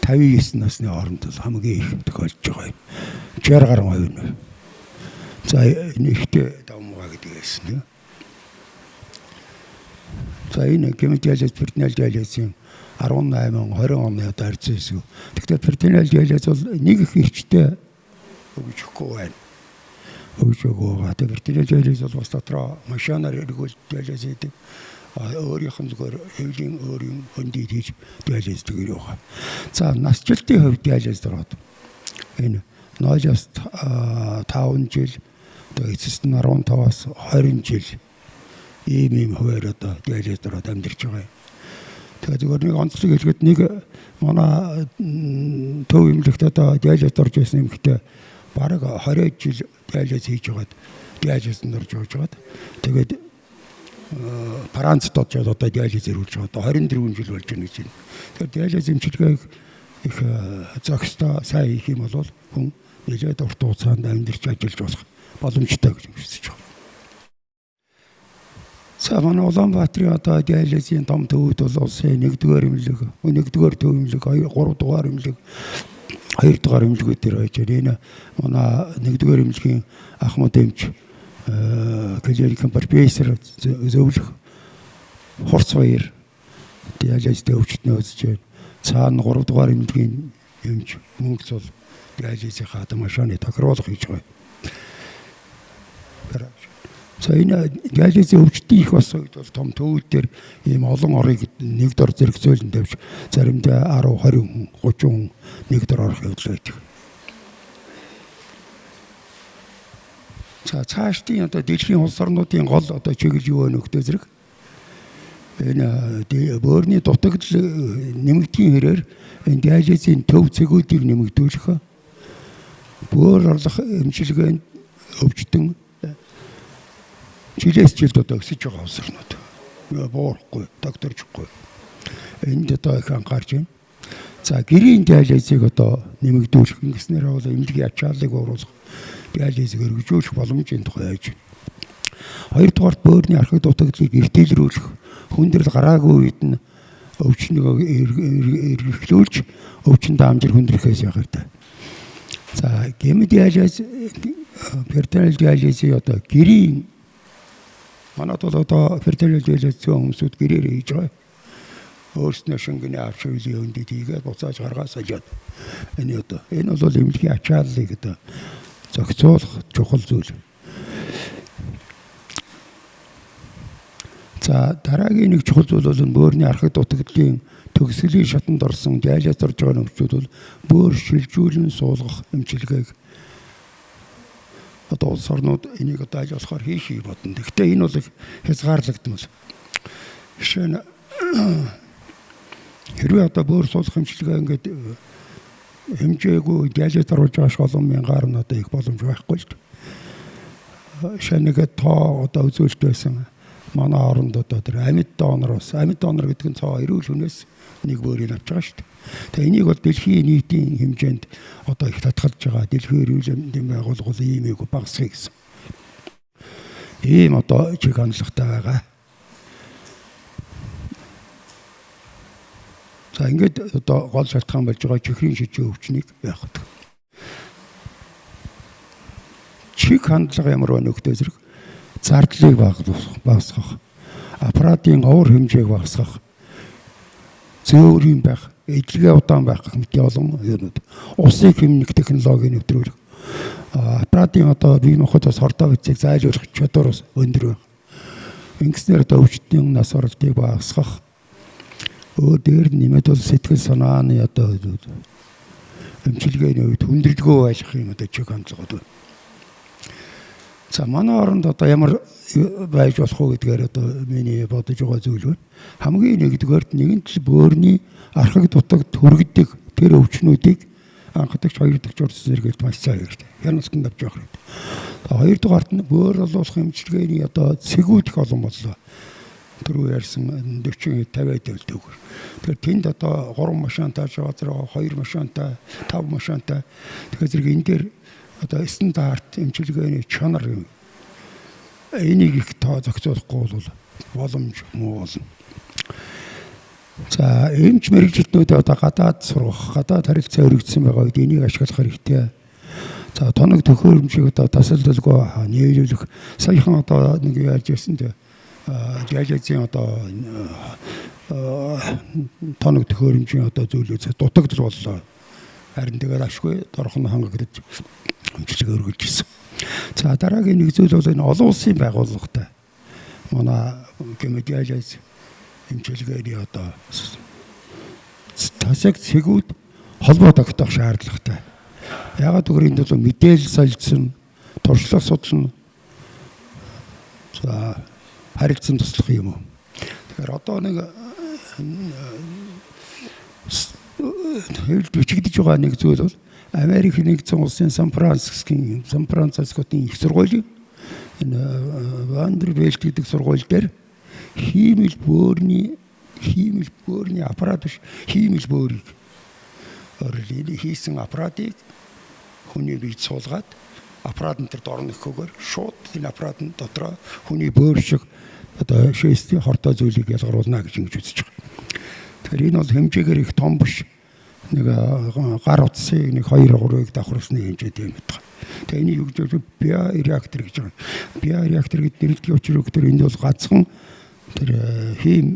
59 насны хооронд хамгийн их тохиолдож байгаа юм. 60 гаруй хувь. За энэ ихтэй давмгаа гэдэг юм. За энэ гэмэл диализ, перитонеал диализийн 18-20 оны одоо харьцсан хэсэг. Тэгэхээр перитонеал диализ бол нэг их эрчтэй өгөхгүй байна. Өгөөгүй. Тэгээд перитонеал диализ бол бас дотроо машинаар эргүүл диализ хийдэг. Өөрийнх нь зүгээр хэвлийн өөрийн хөндийд хийж диализ гэдэг юм байна. За насжилтын хувьд диализ дөрөд энэ 0-аас 5 жил, одоо эцэст нь 15-аас 20 жил ийм хуваар одоо диализ дөрөд амьдарч байгаа юм. Тэгээд зүгээр нэг онцлог хэлгээд нэг манай төв эмнэлэгт одоо диализ орж ирсэн эмэгтэй бараг 20 жил диализ хийж байгаад диализэнд орж яваад тэгээд Францд очоод одоо диализ ирүүлж байгаа. 24 жил болж байна гэж байна. Тэгэхээр диализ эмчилгээг их зохистой сайн хийх юм бол хүн нэлээд урт хугацаанд амьдарч ажиллаж болох боломжтой гэж үзэж байна. Саван Улаанбаатарын одоо диализийн том төвүүд бол улсын 1-р эмнэлэг, 1-р төв эмнэлэг, 3-р эмнэлэг, 2-р эмнэлгүүд төр байж байна. Энэ манай 1-р эмнэлгийн Ахмад эмч клиникийн профессор зөвлөх Хорц баяр диализ төвчтнөө үзэж байна. Цаана 3-р эмнэлгийн эмч Мөнгөц бол диализийнхаа машины тохируулах хийж байгаа. За энэ диализийн өвчтөн их болсон үед бол том төвүүд дээр ийм олон орыг нэг дор зэрэгцүүлэн тавьж заримдаа 10, 20 хүн, 30 хүн нэг дор орох явдал байдаг. За цаашдын одоо дэлхийн улс орнуудын гол одоо чиглэл юу вэ нөхдөд зэрэг энэ бөөрийн дутагдал нэмэгдэхийн хэрээр энэ диализийн төв цэгүүдийг нэмэгдүүлэх бөөр орлох эмчилгээнд өвчтөн жилээс жилд одоо өсөж байгаа улс орнууд. Буурахгүй, докторжихгүй. Энд одоо их анхаарч байна. За гэрийн диализыг одоо нэмэгдүүлэх гэснээр бол эмнэлгийн ачааллыг уруулах, диализыг өргөжүүлэх боломжийн тухай яаж байна. Хоёрдугаарт бөөрийн архаг дутагдлыг эртэлрүүлэх, хүндрэл гараагүй үед нь өвчнийг эргэжлүүлж өвчин даамжир хүндрөхээс яах вэ? За гемодиализ, перитонеал диализыг одоо гэрийн манайд бол одоо перитонеал диализ зүүн хүмүүсүүд гэрээр хийж байгаа. Өөрснөө шингэний авширлын өндөд хийгээд буцааж гаргаас ажаад. Энэ бол эмнэлгийн ачааллыг одоо зохицуулах чухал зүйл. За дараагийн нэг чухал зүйл бол бөөрийн архаг дутагдлын төгсгөлийн шатанд орсон диализ орж байгаа нөхцүүд бол бөөр шилжүүлэн суулгах эмчилгээг одоо улс орнууд энийг одоо аль болохоор хийхийг бодно. Гэхдээ энэ бол хязгаарлагдмал. Жишээ нь хэрвээ одоо бөөр суулгах эмчилгээ ингээд хэмжээгүй диализ оруулж байгаа олон мянгаар нь одоо их боломж байхгүй л дээ. Шинэгээ тоо одоо үзүүлэлт байсан манай оронд одоо тэр амьд донор гэдэг нь цаа эрүүл хүнээс нэг бөөрийг авч байгаа шүү дээ. Тэгээ энийг бол дэлхийн нийтийн хэмжээнд одоо их татгалж байгаа. Дэлхийн эрүүл мэндийн байгууллага иймийг багасгах гэсэн. Ийм одоо чиг хандлагатай байгаа. За ингээд одоо гол шалтгаан болж байгаа чихрийн шижээ өвчнийг яах вэ? Чиг хандлага ямар байна нөхдөд зэрэг зардлыг багасгах, аппаратын уур хэмжээг багасгах, зөөврийн байх, эдлэгээ удаан байх гэх мэт олон юмнууд. Усыг хэмнэх технологийн нэвтрүүлэх, аппаратын одоо бие махбодоос хордоо бицийг зайлуулах чадвар өндөр байх. Ингэснээр одоо өвчтөний нас оролтыг багасгах. Өөр нэмээд бол сэтгэл санааны одоо эмчилгээний үед хүндрэлгүй байх юм одоо чиг хандлагууд. За манай оронд одоо ямар байж болох вэ гэдгээр одоо миний бодож байгаа зүйл байна. Хамгийн нэгдүгээрт нэгэн жил бөөрийн архаг дутагд хүргэдэг тэр өвчнүүдийг анхдагч хоёрдогч урд зэрэгэлд маш сайн хэрэгтэй. Хяналтанд авч явах хэрэгтэй. Хоёрдугаарт нь бөөр олуулах эмчилгээний одоо цэгүүд их олон боллоо. Түрүү ярьсан 40-50 дэвлдэг. Тэгэхээр тэнд одоо 3 машинтай жаазраа 2 машинтай 5 машинтай тэгэхээр зэрэг энэ дээр одоо стандарт эмчилгээний чанар юм. Энийг их тоо зохицуулахгүй бол боломж муу болно. За эмч мэрэгчлэтнүүд одоо гадаад сургах, гадаад харилцаа өргөжсөн байгаа үед энийг ашиглах хэрэгтэй. За тоног төхөөрөмжийг одоо тасалдалгүй нийлүүлэх. Саяхан одоо нэг яаж ирсэн дээ. Диализийн одоо тоног төхөөрөмжийн одоо зүйлээс дутагдал боллоо. Харин тэгээд ашгүй дорхон хангагдаж эмчилгээ өргөжсөн. За дараагийн нэг зүйл бол энэ олон улсын байгууллагатай манай гемодиализ эмчилгээний одоо тасаг цэгүүд холбоо тогтоох шаардлагатай. Яагаад гэвэл энд бол мэдээлэл солилцсон, туршлага судлана. За харилцан туслах юм уу. Тэгэхээр одоо нэг хэвлэл бичигдэж байгаа нэг зүйл бол Америк нэгдсэн улсын Сан Францискотын их сургуулийн энэ Вандербельт гэдэг сургууль дээр хиймэл бөөрийн аппарат биш, хиймэл бөөрийг хийсэн аппаратыг хүний биед суулгаад аппаратн дээр дорно гэхгүйгээр шууд энэ аппаратн дотроо хүний бөөр шиг одоо шээстэй хортой зүйлийг ялгаруулна гэж ингэж үзэж байгаа. Тэгэхээр энэ бол хэмжээгээр их том биш. Нэг гар утсыг нэг 2-3-ыг давхарсны хэмжээтэй юм байна. Тэгээ энийг юу гэж биореактор гэж байгаа. Биореактор гэдэг нэрэлтийн учир өгдөр энэ бол ганцхан тэр хийм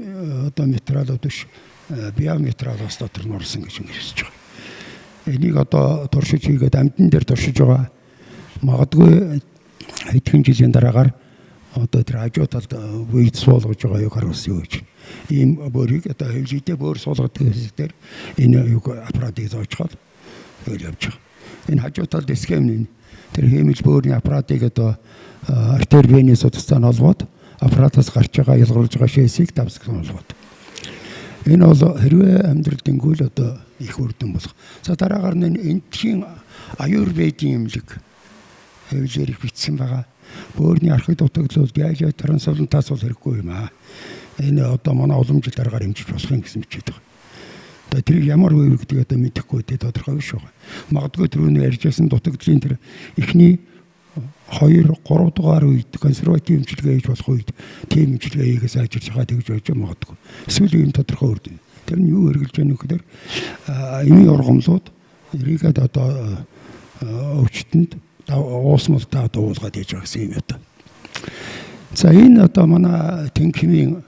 одоо материалууд биш биометриалаас дотор нь орсон гэж ингэж хэлж байгаа. Энийг одоо туршиж хийгээд амьтан дээр туршиж байгаа. Магадгүй хэдхэн жилийн дараагаар одоо тэр хажуу талд үйд суулгаж байгаа юу харуулсан юу гэж. Ийм бөөрийг одоо хөвлөдөө бөөр суулгадаг хэсгээр энэ юу аппаратыг зоочхоод өөр явж байгаа. Энэ хажуу талд схем тэр хиймэл бөөрийн аппаратыг одоо артер венес утастай холбоод аппаратаас гарч байгаа ялгаруулж байгаа шээсийг давсгсан холбоод. Энэ бол хэрвээ амьдрал дэнгүүл одоо их үрдэн болох. За дараагаар нь энтхийн аюрведийн эмнэлэг хэвлэр их бичсэн байгаа. Бөөрийн архыг дутагдлууд яаж трансплантац бол хэрэггүй юм аа. Энэ одоо манай уламжил дараагаар хэмжиж болох юм гэсэн бичээд байгаа. Одоо тэр ямар үе гэдэг одоо мэдэхгүй дээ тодорхой биш байгаа. Магадгүй түрүүний ярьжсэн дутагдлын тэр эхний 2-3 дугаар үед консерватив эмчилгээ хийж болох үед тийм эмчилгээ хийгээс ажиж байгаа тэгж байж магадгүй. Эсвэл юм тодорхой үрдэн. Тэр нь юу хэрэгжилж байгаа нөхөөр эмийн ургамлууд эргээд одоо өвчтөнд уусмалтай одоо уулгаад яж байгаа гэсэн юм одоо. За энэ одоо манай тэнхимийн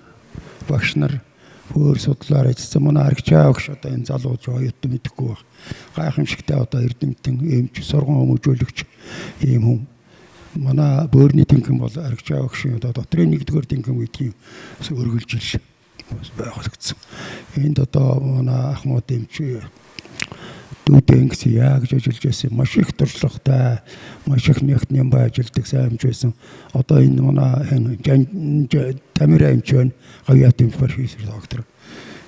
багш нар өөр судлаар ажилласан манай аргичаа багш одоо энэ залууж оюутан мэдэхгүй баг. Гайхамшигтай одоо эрдэмтэн эмч сургууль хүмүүжүүлэгч ийм хүн. Манай бөөрийн тэнхим бол аргичаа багшийн одоо дотрын нэгдүгээр тэнхим гэдгийг өргөлжилж байгуулагдсан. Энд одоо манай Ахмад эмч дүүтэнгс яа гэж ажиллаж байсан. Маш их туршлагатай, маш их нэгтнэм ажилладаг сайн эмч байсан. Одоо энэ манай Тамира эмч байна. Говьяат эмч профессор доктор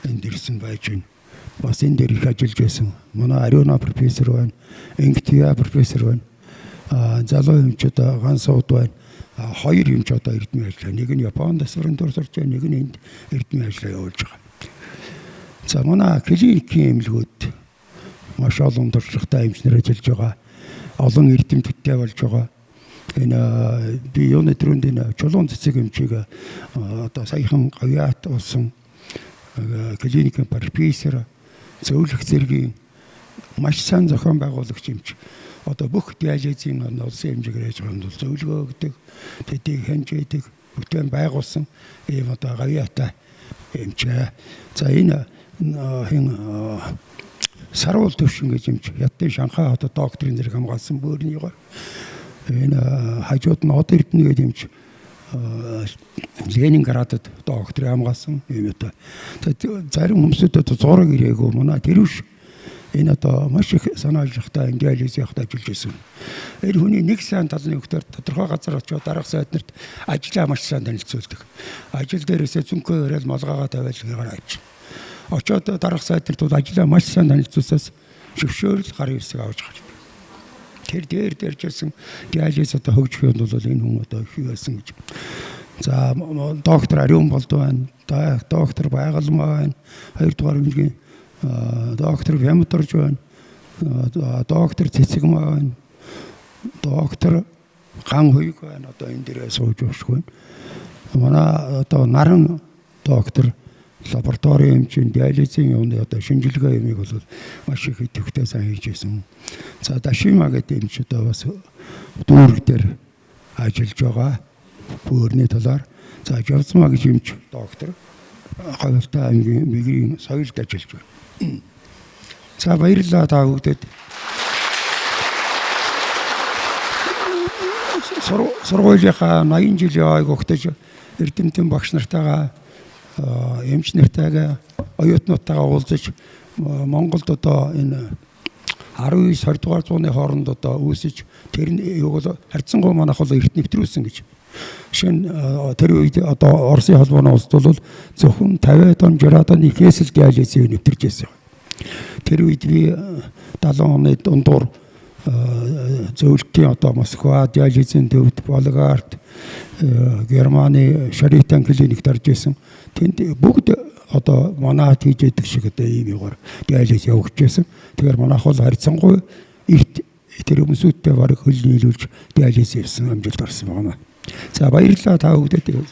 энд ирсэн байж байна. Бас энэ дээр их ажиллаж байсан. Манай Ариуна профессор байна. Энгтия профессор байна. Залуу эмч одоо Гансууд байна. Хоёр эмч одоо эрдмийн ажиллаа. Нэг нь Японд аспирантур сурч байгаа, нэг нь энд эрдмийн ажиллаа явуулж байгаа. За манай клиникийн эмнэлгүүд маш олон туршлагатай эмчнэр ажиллаж байгаа. Олон эрдэмтдтэй болж байгаа. Энэ би юуны төрөнд энэ чулуун цэцэг эмчийг одоо саяхан говьяат болсон клиникийн профессор зөвлөх зэргийн маш сайн зохион байгуулагч эмч. Одоо бүх диализийн улсын хэмжээгээр яаж байгаа юм бол зөвлөгөө өгдөг, тэдийг хэмжээдэг, бүтээн байгуулсан ийм одоо говьяатай эмч. За энэ Саруул төвшин гэж эмч ядтын Шанхай хотод докторийн зэрэг хамгаалсан бөөрийнхөө энэ хажууд нь од эрдэнэ гэж эмч Ленинградад доктор хамгаалсан юм одоо. Зарим хүмүүсд зураг ирээгүй манай тэрвш энэ одоо маш их санаалжихтай диализ явахад ажиллаж байсан. Энэ хүний нэг сайн талны өгтөр тодорхой газар очиж дараах сайднарт ажиллаа маш сайн танилцуулдаг. Ажил дээрээсээ зүнхөө өрөөл малгайгаа тавиал гаргаж. Очоод дараах сайднарт бол ажиллаа маш сайн танилцуулсаас зөвшөөрөл гарын хэсэг авч гарч. Тэр дээржсэн диализ одоо хөгжих юм бол энэ хүн одоо их байсан гэж. За доктор Ариун болдоо байна. Доктор Байгалмаа байна. Хоёрдугаар хэмжээний доктор Вямторж байна. Доктор Цэцэгмаа байна. Доктор Ган Хуйг байна. Одоо энэ дээрээ сууж өгшгүй. Манай одоо наран доктор лаборатори хэмжээний диализийн юмны одоо шинжилгээ юмыг бол маш их идэвхтэй сайн хийж байсан. За Дашима гэдэг эмч одоо бас дүүрэг дээр ажиллаж байгаа. Бөөрийн талаар. За Жавцмаа гэж эмч доктор Говьяатай аймгийн мигрийн соёлд ажиллаж байна. За баярлалаа та бүгдэд. Сургуулийнхаа 80 жилийн ойг өгтөж эрдэмтэн багш нартайгаа эмч нартайгаа оюутнуудтайгаа уулзаж Монголд одоо энэ 19-20 дугаар зууны хооронд одоо үүсэж тэр нь юу бол харьцангуй манайх бол эрт нэвтрүүлсэн гэж. Шинэ тэр үед одоо Оросын холбооны улсд бол зөвхөн 50 тонн 60 тонны кесэл диализийг нэвтэрч байсан. Тэр үед би 70 оны дундуур зөвлөлтийн одоо Москва диализийн төвд Волгарт Германы Шаритан клиникт орж исэн. Тэнд бүгд одоо манайд хийж яддаг шиг одоо ийм югаар диализ явуулж байсан. Тэгэхээр манайх бол харьцангуй эрт тэр хүмүүстэй бараг хөл нийлүүлж диализ хийсэн амжилт гарсан байна. За баярлалаа та бүхэнд.